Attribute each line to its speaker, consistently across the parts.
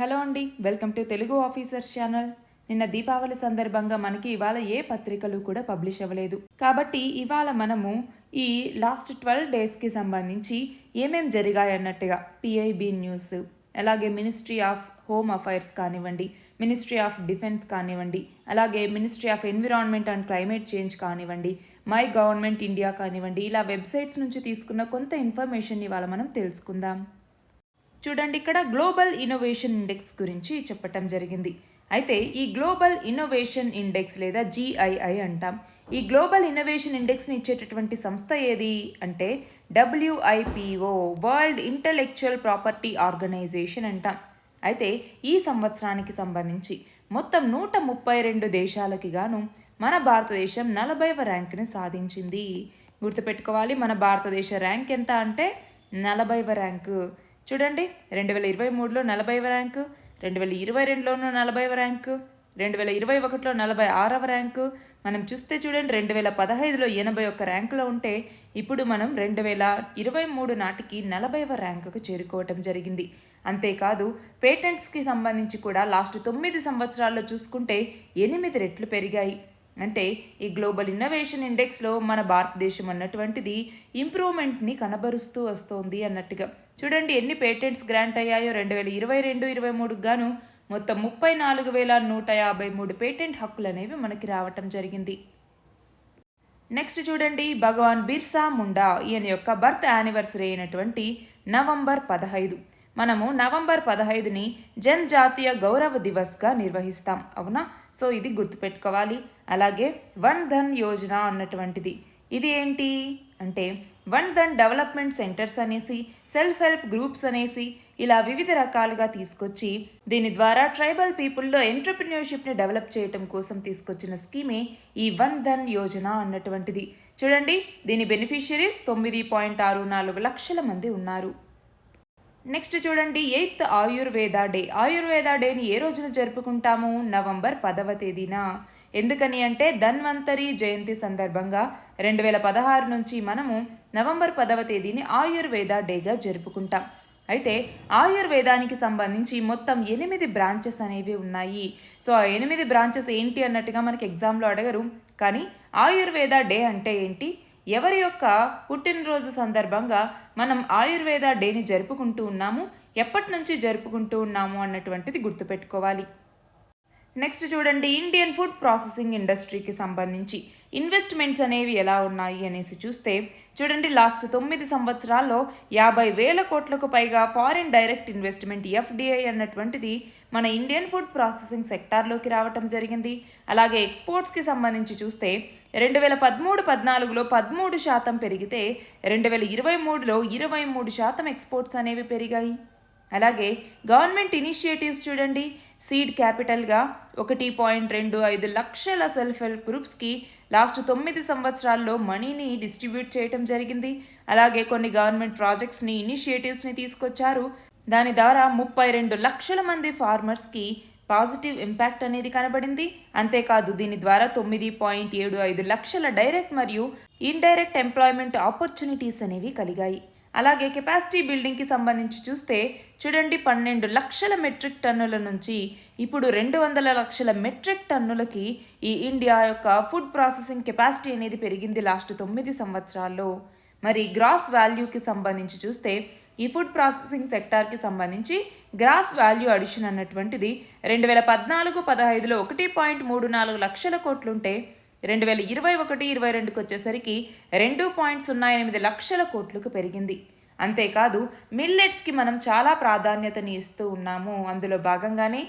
Speaker 1: Hello అండి, welcome to Telugu officers channel. నిన్న దీపావళి సందర్భంగా మనకి ఇవాళ ఏ పత్రికలు కూడా పబ్లిష్ అవ్వలేదు. కాబట్టి ఇవాళ మనము ఈ లాస్ట్ 12 డేస్కి సంబంధించి ఏమేం జరిగాయన్నట్టుగా పిఐబి న్యూస్, అలాగే మినిస్ట్రీ ఆఫ్ హోమ్ అఫైర్స్ కానివ్వండి, మినిస్ట్రీ ఆఫ్ డిఫెన్స్ కానివ్వండి, అలాగే ministry of environment and climate change కానివ్వండి, మై గవర్నమెంట్ ఇండియా కానివ్వండి, ఇలా వెబ్సైట్స్ నుంచి తీసుకున్న కొంత ఇన్ఫర్మేషన్ ఇవాళ మనం తెలుసుకుందాం. చూడండి, ఇక్కడ గ్లోబల్ ఇన్నోవేషన్ ఇండెక్స్ గురించి చెప్పటం జరిగింది. అయితే ఈ గ్లోబల్ ఇన్నోవేషన్ ఇండెక్స్ లేదా GII అంటాం. ఈ గ్లోబల్ ఇన్నోవేషన్ ఇండెక్స్ని ఇచ్చేటటువంటి సంస్థ ఏది అంటే WIPO, world intellectual property organization అంటాం. అయితే ఈ సంవత్సరానికి సంబంధించి మొత్తం 132 దేశాలకి గాను మన భారతదేశం 40వ ర్యాంక్ని సాధించింది. గుర్తుపెట్టుకోవాలి, మన భారతదేశ ర్యాంక్ ఎంత అంటే 40వ ర్యాంకు. చూడండి, 2023లో 40వ ర్యాంకు, 2022లోనూ 40వ ర్యాంకు, 2021లో 46వ ర్యాంకు. మనం చూస్తే చూడండి, 2015లో 81 ర్యాంకులో ఉంటే ఇప్పుడు మనం 2023 నాటికి 40వ ర్యాంకుకు చేరుకోవటం జరిగింది. అంతేకాదు, పేటెంట్స్కి సంబంధించి కూడా లాస్ట్ 9 సంవత్సరాల్లో చూసుకుంటే 8 రెట్లు పెరిగాయి. అంటే ఈ గ్లోబల్ ఇన్నోవేషన్ ఇండెక్స్లో మన భారతదేశం అన్నటువంటిది ఇంప్రూవ్మెంట్ని కనబరుస్తూ వస్తోంది అన్నట్టుగా. చూడండి, ఎన్ని పేటెంట్స్ గ్రాంట్ అయ్యాయో 2022-23 గాను మొత్తం 34,153 పేటెంట్ హక్కులు అనేవి మనకి రావటం జరిగింది. నెక్స్ట్ చూడండి, భగవాన్ బిర్సా ముండా ఈయన యొక్క బర్త్ యానివర్సరీ అయినటువంటి నవంబర్ 15. మనము నవంబర్ 15ని జనజాతీయ గౌరవ దివస్గా నిర్వహిస్తాం, అవునా? సో ఇది గుర్తుపెట్టుకోవాలి. అలాగే వన్ ధన్ యోజన అన్నటువంటిది, ఇది ఏంటి అంటే వన్ ధన్ డెవలప్మెంట్ సెంటర్స్ అనేసి, సెల్ఫ్ హెల్ప్ గ్రూప్స్ అనేసి ఇలా వివిధ రకాలుగా తీసుకొచ్చి దీని ద్వారా ట్రైబల్ పీపుల్లో ఎంటర్‌ప్రెన్యూర్‌షిప్ని డెవలప్ చేయటం కోసం తీసుకొచ్చిన స్కీమే ఈ వన్ ధన్ యోజన అన్నటువంటిది. చూడండి, దీని బెనిఫిషియరీస్ 9.64 లక్షల మంది ఉన్నారు. నెక్స్ట్ చూడండి, 8th ఆయుర్వేద డే. ఆయుర్వేద డేని ఏ రోజున జరుపుకుంటాము? నవంబర్ 10వ తేదీన. ఎందుకని అంటే ధన్వంతరి జయంతి సందర్భంగా 2016 నుంచి మనము నవంబర్ 10వ తేదీని ఆయుర్వేద డేగా జరుపుకుంటాం. అయితే ఆయుర్వేదానికి సంబంధించి మొత్తం 8 బ్రాంచెస్ అనేవి ఉన్నాయి. సో ఆ 8 బ్రాంచెస్ ఏంటి అన్నట్టుగా మనకి ఎగ్జామ్లో అడగరు. కానీ ఆయుర్వేద డే అంటే ఏంటి, ఎవరి యొక్క పుట్టినరోజు సందర్భంగా మనం ఆయుర్వేద డేని జరుపుకుంటూ ఉన్నాము, ఎప్పటి నుంచి జరుపుకుంటూ ఉన్నాము అన్నటువంటిది గుర్తుపెట్టుకోవాలి. నెక్స్ట్ చూడండి, ఇండియన్ ఫుడ్ ప్రాసెసింగ్ ఇండస్ట్రీకి సంబంధించి ఇన్వెస్ట్మెంట్స్ అనేవి ఎలా ఉన్నాయి అనేసి చూస్తే చూడండి, లాస్ట్ 9 సంవత్సరాల్లో 50,000 కోట్లకు పైగా ఫారిన్ డైరెక్ట్ ఇన్వెస్ట్మెంట్ FDI అన్నటువంటిది మన ఇండియన్ ఫుడ్ ప్రాసెసింగ్ సెక్టార్లోకి రావటం జరిగింది. అలాగే ఎక్స్పోర్ట్స్కి సంబంధించి చూస్తే 2013-14లో 13% పెరిగితే 2023లో 23% ఎక్స్పోర్ట్స్ అనేవి పెరిగాయి. అలాగే గవర్నమెంట్ ఇనిషియేటివ్స్ చూడండి, సీడ్ క్యాపిటల్గా 1.25 లక్షల సెల్ఫ్ హెల్ప్ గ్రూప్స్కి లాస్ట్ 9 సంవత్సరాల్లో మనీని డిస్ట్రిబ్యూట్ చేయటం జరిగింది. అలాగే కొన్ని గవర్నమెంట్ ప్రాజెక్ట్స్ని, ఇనిషియేటివ్స్ని తీసుకొచ్చారు. దాని ద్వారా 32 లక్షల మంది ఫార్మర్స్కి పాజిటివ్ ఇంపాక్ట్ అనేది కనబడింది. అంతేకాదు, దీని ద్వారా 9.75 లక్షల డైరెక్ట్ మరియు ఇండైరెక్ట్ ఎంప్లాయ్మెంట్ ఆపర్చునిటీస్ అనేవి కలిగాయి. అలాగే కెపాసిటీ బిల్డింగ్కి సంబంధించి చూస్తే చూడండి, 12 లక్షల మెట్రిక్ టన్నుల నుంచి ఇప్పుడు 200 లక్షల మెట్రిక్ టన్నులకి ఈ ఇండియా యొక్క ఫుడ్ ప్రాసెసింగ్ కెపాసిటీ అనేది పెరిగింది లాస్ట్ 9 సంవత్సరాల్లో. మరి గ్రాస్ వాల్యూకి సంబంధించి చూస్తే ఈ ఫుడ్ ప్రాసెసింగ్ సెక్టార్కి సంబంధించి గ్రాస్ వాల్యూ అడిషన్ అన్నటువంటిది 2014-15లో 1.34 లక్షల కోట్లుంటే 2021-22కి వచ్చేసరికి 2.08 లక్షల కోట్లకు పెరిగింది. అంతేకాదు, మిల్లెట్స్కి మనం చాలా ప్రాధాన్యతని ఇస్తూ ఉన్నాము. అందులో భాగంగానే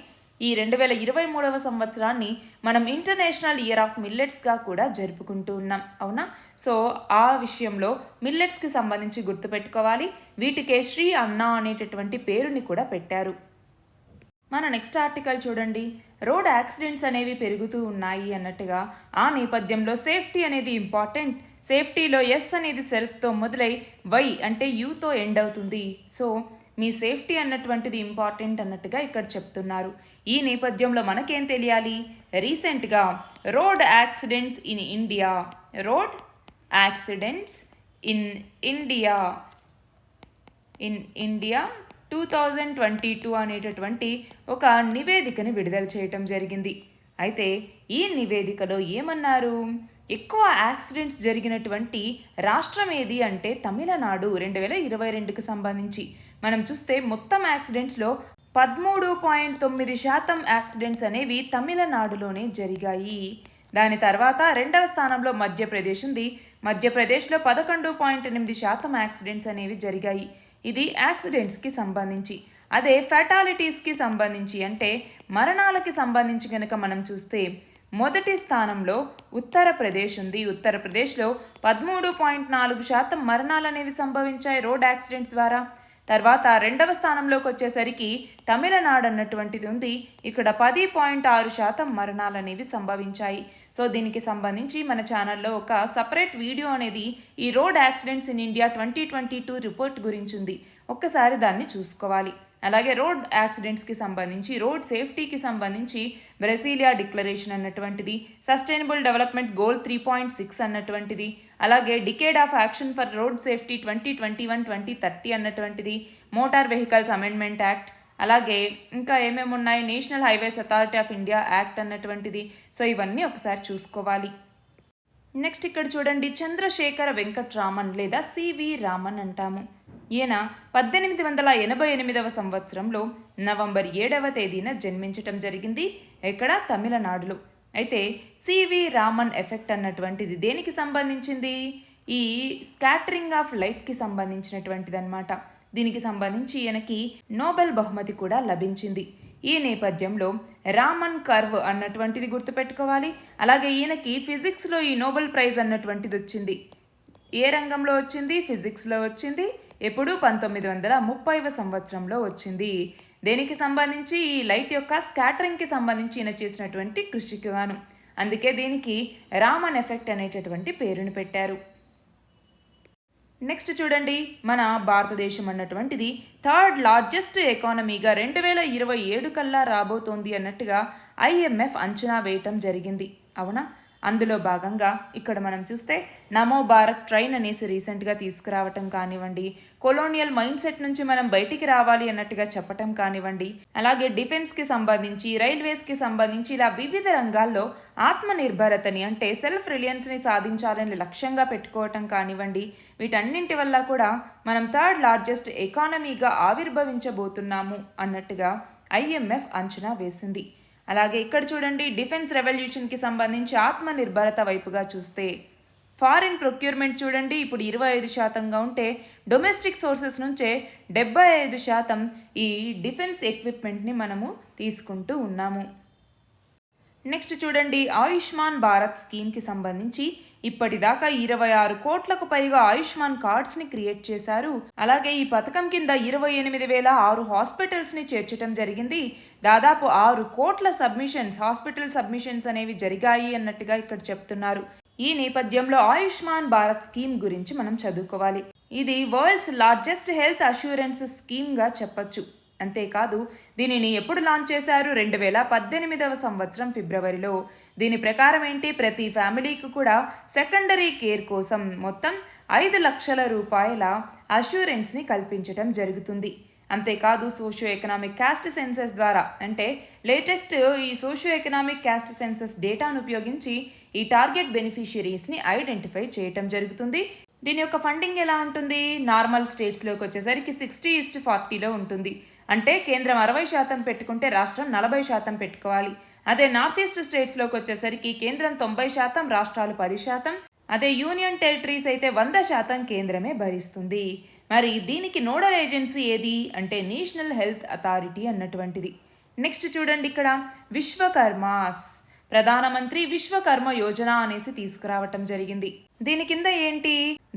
Speaker 1: ఈ 2023వ సంవత్సరాన్ని మనం ఇంటర్నేషనల్ ఇయర్ ఆఫ్ మిల్లెట్స్గా కూడా జరుపుకుంటూ ఉన్నాం, అవునా? సో ఆ విషయంలో మిల్లెట్స్కి సంబంధించి గుర్తుపెట్టుకోవాలి. వీటికే శ్రీ అన్న అనేటటువంటి పేరుని కూడా పెట్టారు. మన నెక్స్ట్ ఆర్టికల్ చూడండి, రోడ్ యాక్సిడెంట్స్ అనేవి పెరుగుతూ ఉన్నాయి అన్నట్టుగా. ఆ నేపథ్యంలో సేఫ్టీ అనేది ఇంపార్టెంట్. సేఫ్టీలో ఎస్ అనేది సెల్ఫ్తో మొదలై వై అంటే యూతో ఎండ్ అవుతుంది. సో మీ సేఫ్టీ అన్నటువంటిది ఇంపార్టెంట్ అన్నట్టుగా ఇక్కడ చెప్తున్నారు. ఈ నేపథ్యంలో మనకేం తెలియాలి? రీసెంట్గా road accidents in India, road accidents in India 2022 అనేటటువంటి ఒక నివేదికని విడుదల చేయటం జరిగింది. అయితే ఈ నివేదికలో ఏమన్నారు? ఎక్కువ యాక్సిడెంట్స్ జరిగినటువంటి రాష్ట్రం ఏది అంటే తమిళనాడు 2022కి సంబంధించి మనం చూస్తే మొత్తం యాక్సిడెంట్స్లో 13.9% యాక్సిడెంట్స్ అనేవి తమిళనాడులోనే జరిగాయి. దాని తర్వాత రెండవ స్థానంలో మధ్యప్రదేశ్ ఉంది. మధ్యప్రదేశ్లో 11.8% యాక్సిడెంట్స్ అనేవి జరిగాయి. ఇది యాక్సిడెంట్స్కి సంబంధించి. అదే ఫెటాలిటీస్కి సంబంధించి అంటే మరణాలకి సంబంధించి కనుక మనం చూస్తే మొదటి స్థానంలో ఉత్తరప్రదేశ్ ఉంది. ఉత్తరప్రదేశ్లో 13.4% మరణాలు అనేవి సంభవించాయి రోడ్ యాక్సిడెంట్స్ ద్వారా. తర్వాత రెండవ స్థానంలోకి వచ్చేసరికి తమిళనాడు అన్నటువంటిది ఉంది. ఇక్కడ 10.6% మరణాలు అనేవి సంభవించాయి. సో దీనికి సంబంధించి మన ఛానల్లో ఒక సపరేట్ వీడియో అనేది ఈ road accidents in India 2022 report గురించి ఉంది. ఒక్కసారి దాన్ని చూసుకోవాలి. అలాగే రోడ్ యాక్సిడెంట్స్కి సంబంధించి రోడ్ సేఫ్టీకి సంబంధించి బ్రెసిలియా డిక్లరేషన్ అన్నటువంటిది, సస్టైనబుల్ డెవలప్మెంట్ గోల్ 3.6 అన్నటువంటిది, అలాగే decade of action for road safety 2021-2030 అన్నటువంటిది, మోటార్ వెహికల్స్ అమెండ్మెంట్ యాక్ట్, అలాగే ఇంకా ఏమేమి ఉన్నాయి, national highways authority of India act అన్నటువంటిది. సో ఇవన్నీ ఒకసారి చూసుకోవాలి. నెక్స్ట్ ఇక్కడ చూడండి, చంద్రశేఖర వెంకట్రామన్ లేదా సివి రామన్ అంటాము. ఈయన 1888వ సంవత్సరంలో నవంబర్ 7వ తేదీన జన్మించటం జరిగింది. ఎక్కడ? తమిళనాడులో. అయితే సివి రామన్ ఎఫెక్ట్ అన్నటువంటిది దేనికి సంబంధించింది? ఈ స్కాటరింగ్ ఆఫ్ లైట్కి సంబంధించినటువంటిది అనమాట. దీనికి సంబంధించి ఈయనకి నోబెల్ బహుమతి కూడా లభించింది. ఈ నేపథ్యంలో రామన్ కర్వ్ అన్నటువంటిది గుర్తుపెట్టుకోవాలి. అలాగే ఈయనకి ఫిజిక్స్లో ఈ నోబెల్ ప్రైజ్ అన్నటువంటిది వచ్చింది. ఏ రంగంలో వచ్చింది? ఫిజిక్స్లో వచ్చింది. ఎప్పుడు? 1930వ సంవత్సరంలో వచ్చింది. దేనికి సంబంధించి? ఈ లైట్ యొక్క స్కాటరింగ్కి సంబంధించి ఈయన చేసినటువంటి కృషికి గాను. అందుకే దీనికి రామన్ ఎఫెక్ట్ అనేటటువంటి పేరును పెట్టారు. నెక్స్ట్ చూడండి, మన భారతదేశం అన్నటువంటిది థర్డ్ లార్జెస్ట్ ఎకానమీగా 2027 కల్లా రాబోతోంది అన్నట్టుగా IMF అంచనా వేయటం జరిగింది. అవునా? అందులో భాగంగా ఇక్కడ మనం చూస్తే నమో భారత్ ట్రైన్ అనేసి రీసెంట్గా తీసుకురావటం కానివ్వండి, కొలోనియల్ మైండ్ సెట్ నుంచి మనం బయటికి రావాలి అన్నట్టుగా చెప్పటం కానివ్వండి, అలాగే డిఫెన్స్కి సంబంధించి, రైల్వేస్కి సంబంధించి ఇలా వివిధ రంగాల్లో ఆత్మనిర్భరతని అంటే సెల్ఫ్ రిలయన్స్ని సాధించాలని లక్ష్యంగా పెట్టుకోవటం కానివ్వండి, వీటన్నింటి వల్ల కూడా మనం థర్డ్ లార్జెస్ట్ ఎకానమీగా ఆవిర్భవించబోతున్నాము అన్నట్టుగా IMF అంచనా వేసింది. అలాగే ఇక్కడ చూడండి, డిఫెన్స్ రెవల్యూషన్కి సంబంధించి ఆత్మనిర్భరత వైపుగా చూస్తే ఫారిన్ ప్రొక్యూర్మెంట్ చూడండి, ఇప్పుడు 25%గా ఉంటే డొమెస్టిక్ సోర్సెస్ నుంచే 75% ఈ డిఫెన్స్ ఎక్విప్మెంట్ని మనము తీసుకుంటూ ఉన్నాము. నెక్స్ట్ చూడండి, ఆయుష్మాన్ భారత్ స్కీమ్కి సంబంధించి ఇప్పటిదాకా 26 కోట్లకు పైగా ఆయుష్మాన్ కార్డ్స్ని క్రియేట్ చేశారు. అలాగే ఈ పథకం కింద 28,006 హాస్పిటల్స్ని చేర్చడం జరిగింది. దాదాపు 6 కోట్ల హాస్పిటల్ సబ్మిషన్స్ అనేవి జరిగాయి అన్నట్టుగా ఇక్కడ చెప్తున్నారు. ఈ నేపథ్యంలో ఆయుష్మాన్ భారత్ స్కీమ్ గురించి మనం చదువుకోవాలి. ఇది వరల్డ్స్ లార్జెస్ట్ హెల్త్ అష్యూరెన్స్ స్కీమ్గా చెప్పొచ్చు. అంతేకాదు, దీనిని ఎప్పుడు లాంచ్ చేశారు? 2018వ సంవత్సరం ఫిబ్రవరిలో. దీని ప్రకారం ఏంటి? ప్రతి ఫ్యామిలీకి కూడా సెకండరీ కేర్ కోసం మొత్తం 5 లక్షల రూపాయల అష్యూరెన్స్ని కల్పించడం జరుగుతుంది. అంతేకాదు, సోషియో ఎకనామిక్ క్యాస్ట్ సెన్సస్ ద్వారా అంటే లేటెస్ట్ ఈ సోషియో ఎకనామిక్ క్యాస్ట్ సెన్సస్ డేటాను ఉపయోగించి ఈ టార్గెట్ బెనిఫిషియరీస్ని ఐడెంటిఫై చేయటం జరుగుతుంది. దీని యొక్క ఫండింగ్ ఎలా ఉంటుంది? నార్మల్ స్టేట్స్లోకి వచ్చేసరికి 60:40లో ఉంటుంది. అంటే కేంద్రం 60% పెట్టుకుంటే రాష్ట్రం 40% పెట్టుకోవాలి. అదే నార్త్ ఈస్ట్ స్టేట్స్లోకి వచ్చేసరికి కేంద్రం 90%, రాష్ట్రాలు 10%. అదే యూనియన్ టెరిటరీస్ అయితే 100% కేంద్రమే భరిస్తుంది. మరి దీనికి నోడల్ ఏజెన్సీ ఏది అంటే నేషనల్ హెల్త్ అథారిటీ అన్నటువంటిది. నెక్స్ట్ చూడండి, ఇక్కడ విశ్వకర్మాస్ ప్రధానమంత్రి విశ్వకర్మ యోజన అనేసి తీసుకురావటం జరిగింది. దీని కింద ఏంటి?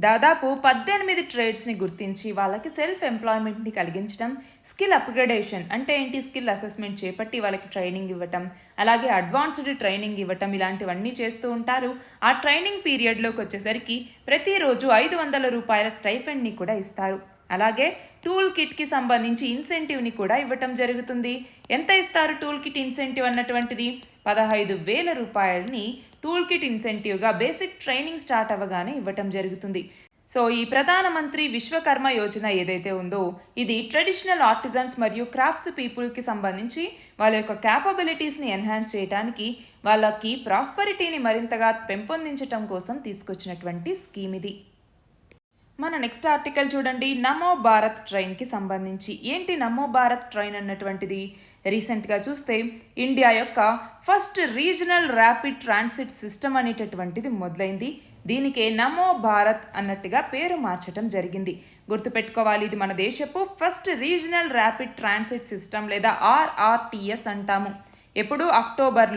Speaker 1: దాదాపు 18 ట్రేడ్స్ని గుర్తించి వాళ్ళకి సెల్ఫ్ ఎంప్లాయ్మెంట్ని కలిగించడం, స్కిల్ అప్గ్రేడేషన్ అంటే ఏంటి? స్కిల్ అసెస్మెంట్ చేపట్టి వాళ్ళకి ట్రైనింగ్ ఇవ్వటం, అలాగే అడ్వాన్స్డ్ ట్రైనింగ్ ఇవ్వటం, ఇలాంటివన్నీ చేస్తూ ఉంటారు. ఆ ట్రైనింగ్ పీరియడ్లోకి వచ్చేసరికి ప్రతిరోజు 500 రూపాయల స్టైఫెండ్ని కూడా ఇస్తారు. అలాగే టూల్ కిట్కి సంబంధించి ఇన్సెంటివ్ని కూడా ఇవ్వటం జరుగుతుంది. ఎంత ఇస్తారు టూల్ కిట్ ఇన్సెంటివ్ అన్నటువంటిది? 15,000 రూపాయలని టూల్ కిట్ ఇన్సెంటివ్గా బేసిక్ ట్రైనింగ్ స్టార్ట్ అవ్వగానే ఇవ్వటం జరుగుతుంది. సో ఈ ప్రధానమంత్రి విశ్వకర్మ యోజన ఏదైతే ఉందో ఇది ట్రెడిషనల్ ఆర్టిజన్స్ మరియు క్రాఫ్ట్స్ పీపుల్కి సంబంధించి వాళ్ళ యొక్క క్యాపబిలిటీస్ని ఎన్హాన్స్ చేయడానికి, వాళ్ళకి ప్రాస్పరిటీని మరింతగా పెంపొందించడం కోసం తీసుకొచ్చినటువంటి స్కీమ్ ఇది. మన నెక్స్ట్ ఆర్టికల్ చూడండి, నమో భారత్ ట్రైన్కి సంబంధించి. ఏంటి నమో భారత్ ట్రైన్ అన్నటువంటిది? రీసెంట్గా చూస్తే ఇండియా యొక్క first regional rapid transit system అనేటటువంటిది మొదలైంది. దీనికే నమో భారత్ అన్నట్టుగా పేరు మార్చడం జరిగింది. గుర్తుపెట్టుకోవాలి, ఇది మన దేశపు first regional rapid transit system లేదా RRTS అంటాము. ఎప్పుడు అక్టోబర్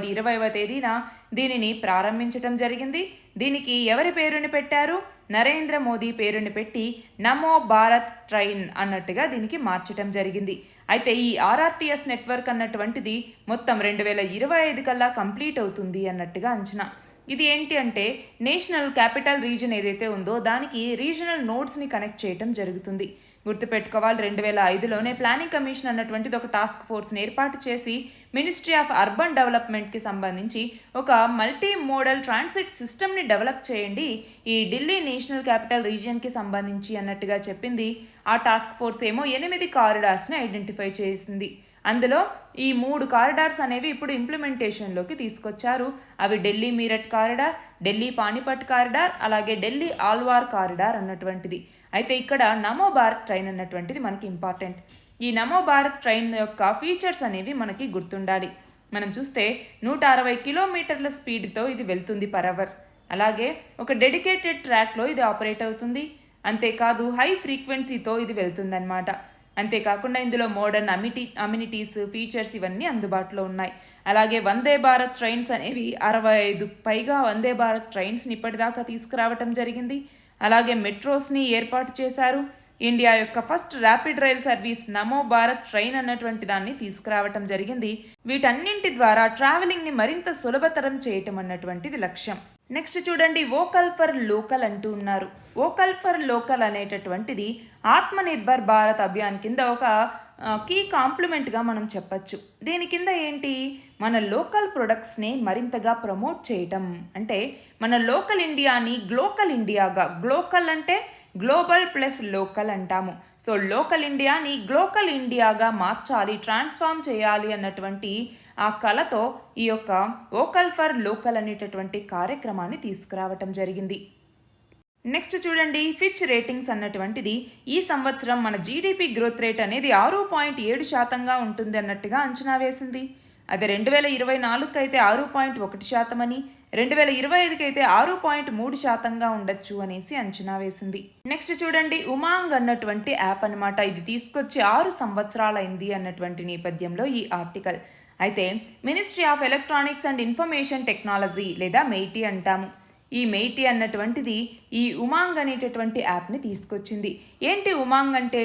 Speaker 1: 20వ తేదీన దీనిని ప్రారంభించడం జరిగింది. దీనికి ఎవరి పేరుని పెట్టారు? నరేంద్ర మోదీ పేరుని పెట్టి నమో భారత్ ట్రైన్ అన్నట్టుగా దీనికి మార్చడం జరిగింది. అయితే ఈ RRTS నెట్వర్క్ అన్నటువంటిది మొత్తం 2025 కల్లా కంప్లీట్ అవుతుంది అన్నట్టుగా అంచనా. ఇది ఏంటి అంటే నేషనల్ క్యాపిటల్ రీజన్ ఏదైతే ఉందో దానికి రీజనల్ నోడ్స్ని కనెక్ట్ చేయడం జరుగుతుంది. గుర్తుపెట్టుకోవాలి, 2005లోనే ప్లానింగ్ కమిషన్ అన్నటువంటిది ఒక టాస్క్ ఫోర్స్ని ఏర్పాటు చేసి మినిస్ట్రీ ఆఫ్ అర్బన్ డెవలప్మెంట్కి సంబంధించి ఒక మల్టీ మోడల్ ట్రాన్సిట్ సిస్టమ్ని డెవలప్ చేయండి ఈ ఢిల్లీ నేషనల్ క్యాపిటల్ రీజియన్కి సంబంధించి అన్నట్టుగా చెప్పింది. ఆ టాస్క్ ఫోర్స్ ఏమో 8 కారిడార్స్ని ఐడెంటిఫై చేసింది. అందులో ఈ 3 కారిడార్స్ అనేవి ఇప్పుడు ఇంప్లిమెంటేషన్లోకి తీసుకొచ్చారు. అవి ఢిల్లీ మీరట్ కారిడార్, ఢిల్లీ పానిపట్ కారిడార్, అలాగే ఢిల్లీ ఆల్వార్ కారిడార్ అన్నటువంటిది. అయితే ఇక్కడ నమో భారత్ ట్రైన్ అన్నటువంటిది మనకి ఇంపార్టెంట్. ఈ నమో భారత్ ట్రైన్ యొక్క ఫీచర్స్ అనేవి మనకి గుర్తుండాలి. మనం చూస్తే 160 కిలోమీటర్ల స్పీడ్తో ఇది వెళ్తుంది పర్ అవర్. అలాగే ఒక డెడికేటెడ్ ట్రాక్లో ఇది ఆపరేట్ అవుతుంది. అంతేకాదు హై ఫ్రీక్వెన్సీతో ఇది వెళ్తుందన్నమాట. అంతేకాకుండా ఇందులో మోడర్న్ అమ్యూనిటీస్ ఫీచర్స్ ఇవన్నీ అందుబాటులో ఉన్నాయి. అలాగే వందే భారత్ ట్రైన్స్ అనేవి 65 పైగా వందే భారత్ ట్రైన్స్ని ఇప్పటిదాకా తీసుకురావటం జరిగింది. అలాగే మెట్రోస్ని ఏర్పాటు చేశారు. ఇండియా యొక్క ఫస్ట్ ర్యాపిడ్ రైల్ సర్వీస్ నమో భారత్ ట్రైన్ అన్నటువంటి దాన్ని తీసుకురావటం జరిగింది. వీటన్నింటి ద్వారా ట్రావెలింగ్ని మరింత సులభతరం చేయటం అన్నటువంటిది లక్ష్యం. నెక్స్ట్ చూడండి, వోకల్ ఫర్ లోకల్ అంటూ ఉన్నారు. వోకల్ ఫర్ లోకల్ అనేటటువంటిది ఆత్మనిర్భర్ భారత్ అభియాన్ కింద ఒక కీ కాంప్లిమెంట్గా మనం చెప్పచ్చు. దీని కింద ఏంటి, మన లోకల్ ప్రొడక్ట్స్ని మరింతగా ప్రమోట్ చేయటం. అంటే మన లోకల్ ఇండియాని గ్లోకల్ ఇండియాగా, గ్లోకల్ అంటే గ్లోబల్ ప్లస్ లోకల్ అంటాము. సో లోకల్ ఇండియాని గ్లోకల్ ఇండియాగా మార్చాలి, ట్రాన్స్ఫార్మ్ చేయాలి అన్నటువంటి ఆ కళతో ఈ యొక్క వోకల్ ఫర్ లోకల్ అనేటటువంటి కార్యక్రమాన్ని తీసుకురావటం జరిగింది. నెక్స్ట్ చూడండి, ఫిచ్ రేటింగ్స్ అన్నటువంటిది ఈ సంవత్సరం మన జీడిపి గ్రోత్ రేట్ అనేది 6.7% ఉంటుంది అన్నట్టుగా అంచనా వేసింది. అదే 2024కి అయితే 6.1% అని, 2025కి అయితే 6.3% ఉండొచ్చు అనేసి అంచనా వేసింది. నెక్స్ట్ చూడండి, ఉమాంగ్ అన్నటువంటి యాప్ అనమాట. ఇది తీసుకొచ్చి 6 సంవత్సరాలైంది అన్నటువంటి నేపథ్యంలో ఈ ఆర్టికల్. అయితే ministry of electronics and information technology లేదా మెయిటీ అంటాము. ఈ మెయిటీ అన్నటువంటిది ఈ ఉమాంగ్ అనేటటువంటి యాప్ని తీసుకొచ్చింది. ఏంటి ఉమాంగ్ అంటే?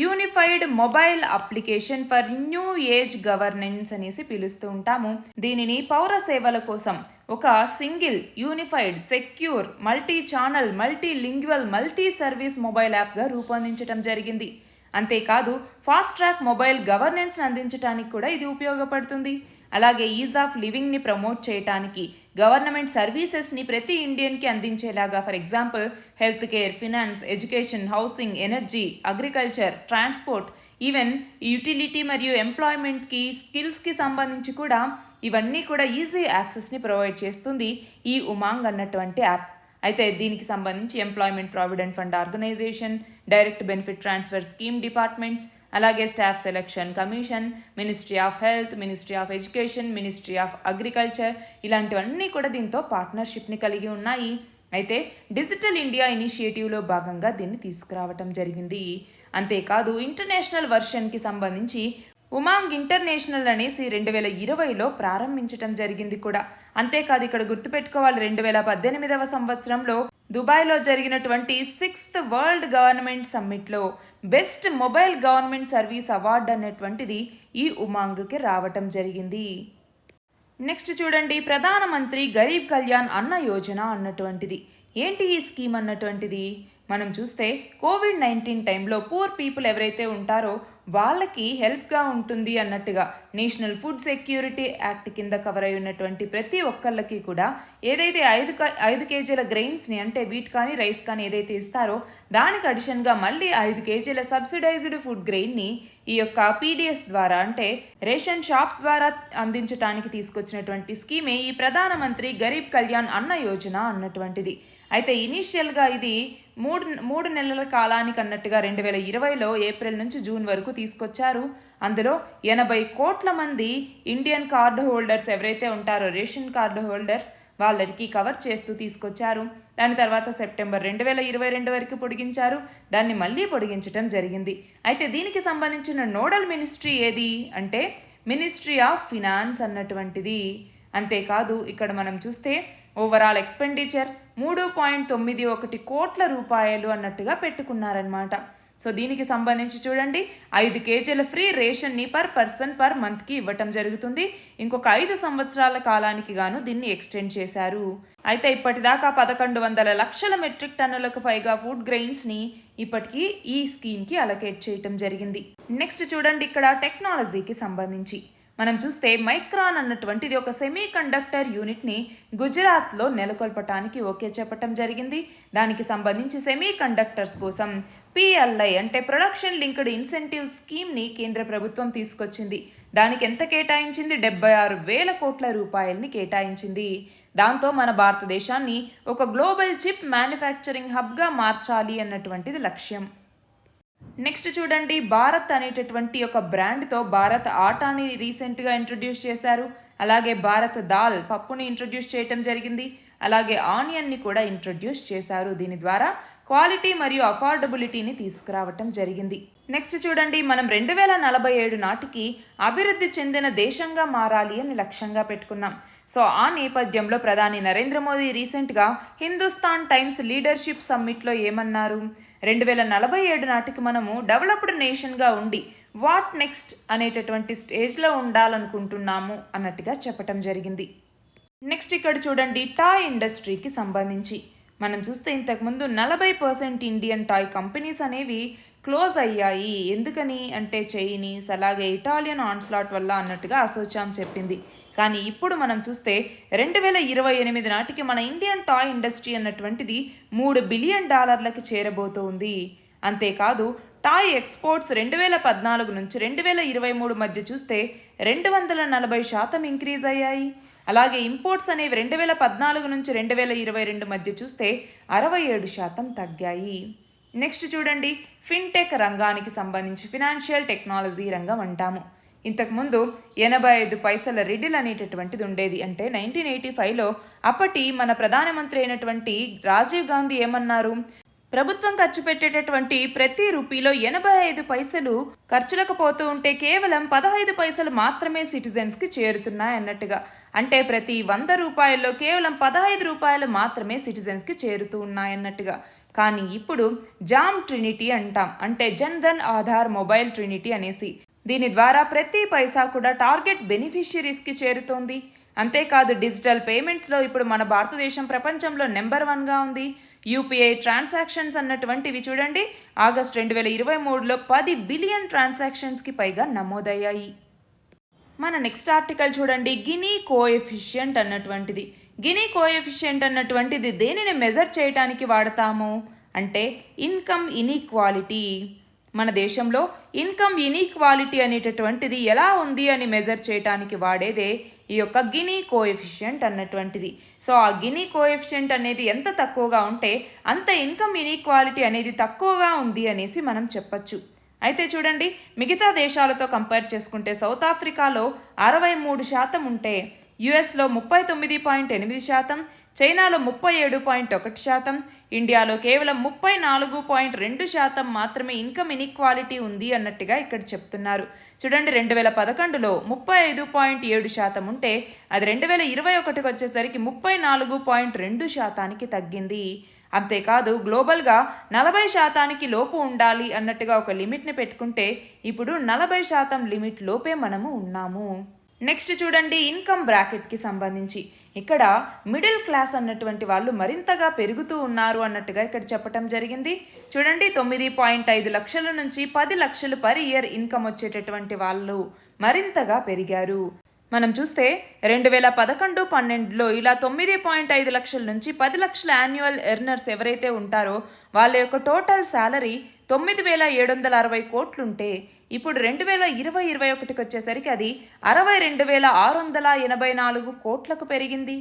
Speaker 1: Unified mobile application for new age governance అనేసి పిలుస్తూ ఉంటాము. దీనిని పౌర సేవల కోసం ఒక single unified secure multi channel multi lingual multi service mobile యాప్గా రూపొందించడం జరిగింది. అంతేకాదు ఫాస్ట్ ట్రాక్ మొబైల్ గవర్నెన్స్ని అందించడానికి కూడా ఇది ఉపయోగపడుతుంది. అలాగే ఈజ్ ఆఫ్ లివింగ్ని ప్రమోట్ చేయడానికి, గవర్నమెంట్ సర్వీసెస్ని ప్రతి ఇండియన్కి అందించేలాగా, for example health care, finance, education, housing, energy, agriculture, transport, even utility మరియు ఎంప్లాయ్మెంట్కి, స్కిల్స్కి సంబంధించి కూడా ఇవన్నీ కూడా ఈజీ యాక్సెస్ని ప్రొవైడ్ చేస్తుంది ఈ ఉమాంగ్ అన్నటువంటి యాప్. అయితే దీనికి సంబంధించి employment provident fund organisation, direct benefit transfer scheme departments, అలాగే staff selection commission, ministry of health, ministry of education, ministry of agriculture ఇలాంటివన్నీ కూడా దీంతో పార్ట్నర్షిప్ని కలిగి ఉన్నాయి. అయితే డిజిటల్ ఇండియా ఇనిషియేటివ్లో భాగంగా దీన్ని తీసుకురావటం జరిగింది. అంతేకాదు ఇంటర్నేషనల్ వర్షన్కి సంబంధించి ఉమాంగ్ ఇంటర్నేషనల్ అనేసి 2020లో ప్రారంభించడం జరిగింది కూడా. అంతేకాదు ఇక్కడ గుర్తుపెట్టుకోవాలి, 2018వ సంవత్సరంలో దుబాయ్లో జరిగినటువంటి 6th వరల్డ్ గవర్నమెంట్ సమ్మిట్లో best mobile government service award అనేటువంటిది ఈ ఉమాంగ్కి రావటం జరిగింది. నెక్స్ట్ చూడండి, ప్రధానమంత్రి గరీబ్ కళ్యాణ్ అన్న యోజన అన్నటువంటిది. ఏంటి ఈ స్కీమ్ అన్నటువంటిది? మనం చూస్తే కోవిడ్-19 టైంలో పూర్ పీపుల్ ఎవరైతే ఉంటారో వాళ్ళకి హెల్ప్గా ఉంటుంది అన్నట్టుగా నేషనల్ ఫుడ్ సెక్యూరిటీ యాక్ట్ కింద కవర్ అయి ఉన్నటువంటి ప్రతి ఒక్కళ్ళకి కూడా ఏదైతే 5 కేజీల గ్రెయిన్స్ని అంటే వీట్ కానీ రైస్ కానీ ఏదైతే ఇస్తారో దానికి అడిషన్గా మళ్ళీ 5 కేజీల సబ్సిడైజ్డ్ ఫుడ్ గ్రెయిన్ని ఈ యొక్క పీడిఎస్ ద్వారా అంటే రేషన్ షాప్స్ ద్వారా అందించడానికి తీసుకొచ్చినటువంటి స్కీమే ఈ ప్రధానమంత్రి గరీబ్ కళ్యాణ్ అన్న యోజన అన్నటువంటిది. అయితే ఇనీషియల్గా ఇది మూడు నెలల కాలానికి అన్నట్టుగా 2020లో ఏప్రిల్ నుంచి జూన్ వరకు తీసుకొచ్చారు. అందులో 80 కోట్ల మంది ఇండియన్ కార్డు హోల్డర్స్ ఎవరైతే ఉంటారో రేషన్ కార్డు హోల్డర్స్ వాళ్ళకి కవర్ చేస్తూ తీసుకొచ్చారు. దాని తర్వాత సెప్టెంబర్ 2022 వరకు పొడిగించారు. దాన్ని మళ్ళీ పొడిగించడం జరిగింది. అయితే దీనికి సంబంధించిన నోడల్ మినిస్ట్రీ ఏది అంటే మినిస్ట్రీ ఆఫ్ ఫినాన్స్ అన్నటువంటిది. అంతేకాదు ఇక్కడ మనం చూస్తే ఓవరాల్ ఎక్స్పెండిచర్ 3.91 కోట్ల రూపాయలు అన్నట్టుగా పెట్టుకున్నారనమాట. సో దీనికి సంబంధించి చూడండి 5 కేజీల ఫ్రీ రేషన్ని పర్ పర్సన్ పర్ మంత్కి ఇవ్వటం జరుగుతుంది. ఇంకొక 5 సంవత్సరాల కాలానికి గాను దీన్ని ఎక్స్టెండ్ చేశారు. అయితే ఇప్పటిదాకా 1100 లక్షల మెట్రిక్ టన్నులకు పైగా ఫుడ్ గ్రెయిన్స్ని ఇప్పటికీ ఈ స్కీమ్కి అలొకేట్ చేయటం జరిగింది. నెక్స్ట్ చూడండి ఇక్కడ టెక్నాలజీకి సంబంధించి మనం చూస్తే మైక్రాన్ అన్నటువంటిది ఒక సెమీ కండక్టర్ యూనిట్ని గుజరాత్లో నెలకొల్పటానికి ఓకే చెప్పటం జరిగింది. దానికి సంబంధించి సెమీ కండక్టర్స్ కోసం పిఎల్ఐ అంటే ప్రొడక్షన్ లింక్డ్ ఇన్సెంటివ్ స్కీమ్ని కేంద్ర ప్రభుత్వం తీసుకొచ్చింది. దానికి ఎంత కేటాయించింది? 76,000 కోట్ల రూపాయలని కేటాయించింది. దాంతో మన భారతదేశాన్ని ఒక గ్లోబల్ చిప్ మ్యానుఫ్యాక్చరింగ్ హబ్గా మార్చాలి అన్నటువంటిది లక్ష్యం. నెక్స్ట్ చూడండి భారత్ అనేటటువంటి ఒక బ్రాండ్తో భారత్ ఆటాని రీసెంట్గా ఇంట్రడ్యూస్ చేశారు. అలాగే భారత్ దాల్ పప్పుని ఇంట్రడ్యూస్ చేయటం జరిగింది. అలాగే ఆనియన్ని కూడా ఇంట్రడ్యూస్ చేశారు. దీని ద్వారా క్వాలిటీ మరియు అఫోర్డబిలిటీని తీసుకురావటం జరిగింది. నెక్స్ట్ చూడండి మనం 2047 నాటికి అభివృద్ధి చెందిన దేశంగా మారాలి అని లక్ష్యంగా పెట్టుకున్నాం. సో ఆ నేపథ్యంలో ప్రధాని నరేంద్ర మోదీ రీసెంట్గా హిందుస్థాన్ టైమ్స్ లీడర్షిప్ సమ్మిట్లో ఏమన్నారు? 2047 నాటికి మనము డెవలప్డ్ నేషన్గా ఉండి వాట్ నెక్స్ట్ అనేటటువంటి స్టేజ్లో ఉండాలనుకుంటున్నాము అన్నట్టుగా చెప్పటం జరిగింది. నెక్స్ట్ ఇక్కడ చూడండి టాయ్ ఇండస్ట్రీకి సంబంధించి మనం చూస్తే ఇంతకుముందు 40% ఇండియన్ టాయ్ కంపెనీస్ అనేవి క్లోజ్ అయ్యాయి. ఎందుకని అంటే చైనీస్ అలాగే ఇటాలియన్ ఆన్స్లాట్ వల్ల అన్నట్టుగా అసోచామ్ చెప్పింది. కానీ ఇప్పుడు మనం చూస్తే 2028 నాటికి మన ఇండియన్ టాయ్ ఇండస్ట్రీ అన్నటువంటిది $3 బిలియన్ చేరబోతోంది. అంతేకాదు టాయ్ ఎక్స్పోర్ట్స్ 2014 నుంచి 2023 మధ్య చూస్తే 240% ఇంక్రీజ్ అయ్యాయి. అలాగే ఇంపోర్ట్స్ అనేవి 2014 నుంచి 2022 మధ్య చూస్తే 67% తగ్గాయి. నెక్స్ట్ చూడండి ఫిన్టెక్ రంగానికి సంబంధించి ఫినాన్షియల్ టెక్నాలజీ రంగం అంటాము. ఇంతకుముందు 85 పైసల రిడిల్ అనేటటువంటిది ఉండేది. అంటే 1985లో అప్పటి మన ప్రధానమంత్రి అయినటువంటి రాజీవ్ గాంధీ ఏమన్నారు? ప్రభుత్వం ఖర్చు పెట్టేటటువంటి ప్రతి రూపీలో 85 పైసలు ఖర్చులకు పోతూ ఉంటే కేవలం 15 పైసలు మాత్రమే సిటిజన్స్కి చేరుతున్నాయి అన్నట్టుగా. అంటే ప్రతి 100 రూపాయల్లో కేవలం 15 రూపాయలు మాత్రమే సిటిజన్స్కి చేరుతూ ఉన్నాయన్నట్టుగా. కానీ ఇప్పుడు జామ్ ట్రినిటీ అంటాం. అంటే జన్ ధన్ ఆధార్ మొబైల్ ట్రినిటీ అనేసి దీని ద్వారా ప్రతి పైసా కూడా టార్గెట్ బెనిఫిషియరీస్కి చేరుతోంది. అంతేకాదు డిజిటల్ పేమెంట్స్లో ఇప్పుడు మన భారతదేశం ప్రపంచంలో నెంబర్ 1గా ఉంది. యూపీఐ ట్రాన్సాక్షన్స్ అన్నటువంటివి చూడండి ఆగస్ట్ 2023లో 10 బిలియన్ ట్రాన్సాక్షన్స్కి పైగా నమోదయ్యాయి. మన నెక్స్ట్ ఆర్టికల్ చూడండి గినీ కోఎఫిషియంట్ అన్నటువంటిది. గినీ కోఎఫిషియంట్ అన్నటువంటిది దేనిని మెజర్ చేయడానికి వాడతాము అంటే ఇన్కమ్ ఇన్ఈక్వాలిటీ. మన దేశంలో ఇన్కమ్ ఇన్ఈక్వాలిటీ అనేటటువంటిది ఎలా ఉంది అని మెజర్ చేయడానికి వాడేదే ఈ యొక్క గినీ కోఎఫిషియంట్ అన్నటువంటిది. సో ఆ గినీ కోఎఫిషియంట్ అనేది ఎంత తక్కువగా ఉంటే అంత ఇన్కమ్ ఇన్ఈక్వాలిటీ అనేది తక్కువగా ఉంది అనేసి మనం చెప్పచ్చు. అయితే చూడండి మిగతా దేశాలతో కంపేర్ చేసుకుంటే సౌత్ ఆఫ్రికాలో 63% ఉంటే యుఎస్లో 39.8%, చైనాలో 37.1%, ఇండియాలో కేవలం 34.2% మాత్రమే ఇన్కమ్ ఇన్ఈక్వాలిటీ ఉంది అన్నట్టుగా ఇక్కడ చెప్తున్నారు. చూడండి 2011లో 35.7% ఉంటే అది 2021కి వచ్చేసరికి 34.2%కి తగ్గింది. అంతేకాదు గ్లోబల్గా 40%కి లోపు ఉండాలి అన్నట్టుగా ఒక లిమిట్ని పెట్టుకుంటే ఇప్పుడు 40% లిమిట్ లోపే మనము ఉన్నాము. నెక్స్ట్ చూడండి ఇన్కమ్ బ్రాకెట్కి సంబంధించి ఇక్కడ మిడిల్ క్లాస్ అన్నటువంటి వాళ్ళు మరింతగా పెరుగుతూ ఉన్నారు అన్నట్టుగా ఇక్కడ చెప్పటం జరిగింది. చూడండి, 9.5 లక్షల నుంచి 10 లక్షలు పర్ ఇయర్ ఇన్కమ్ వచ్చేటటువంటి వాళ్ళు మరింతగా పెరిగారు. మనం చూస్తే 2011-12లో ఇలా 9.5 లక్షల నుంచి 10 లక్షల యాన్యువల్ ఎర్నర్స్ ఎవరైతే ఉంటారో వాళ్ళ యొక్క టోటల్ శాలరీ 9,760 కోట్లుంటే ఇప్పుడు 2020-21కి వచ్చేసరికి అది 62,684 కోట్లకు పెరిగింది.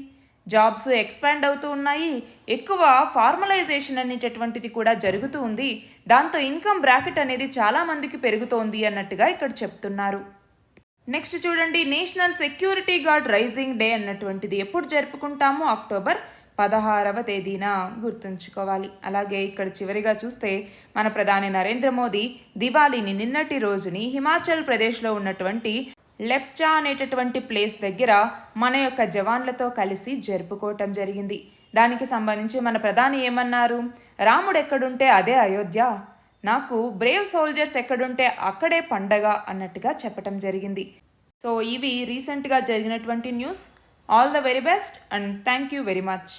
Speaker 1: జాబ్స్ ఎక్స్పాండ్ అవుతూ ఉన్నాయి, ఎక్కువ ఫార్మలైజేషన్ అనేటటువంటిది కూడా జరుగుతూ ఉంది. దాంతో ఇన్కమ్ బ్రాకెట్ అనేది చాలా మందికి పెరుగుతోంది అన్నట్టుగా ఇక్కడ చెప్తున్నారు. నెక్స్ట్ చూడండి, national security guard rising day అన్నటువంటిది ఎప్పుడు జరుపుకుంటాము? అక్టోబర్ 16వ తేదీన గుర్తుంచుకోవాలి. అలాగే ఇక్కడ చివరిగా చూస్తే మన ప్రధాని నరేంద్ర మోదీ దివాళీని నిన్నటి రోజుని హిమాచల్ ప్రదేశ్లో ఉన్నటువంటి లెప్చా అనేటటువంటి ప్లేస్ దగ్గర మన యొక్క జవాన్లతో కలిసి జరుపుకోవటం జరిగింది. దానికి సంబంధించి మన ప్రధాని ఏమన్నారు? రాముడు ఎక్కడుంటే అదే అయోధ్య, నాకు బ్రేవ్ సోల్జర్స్ ఎక్కడుంటే అక్కడే పండగ అన్నట్టుగా చెప్పటం జరిగింది. సో ఇవి రీసెంట్గా జరిగినటువంటి news. All the very best and thank you very much.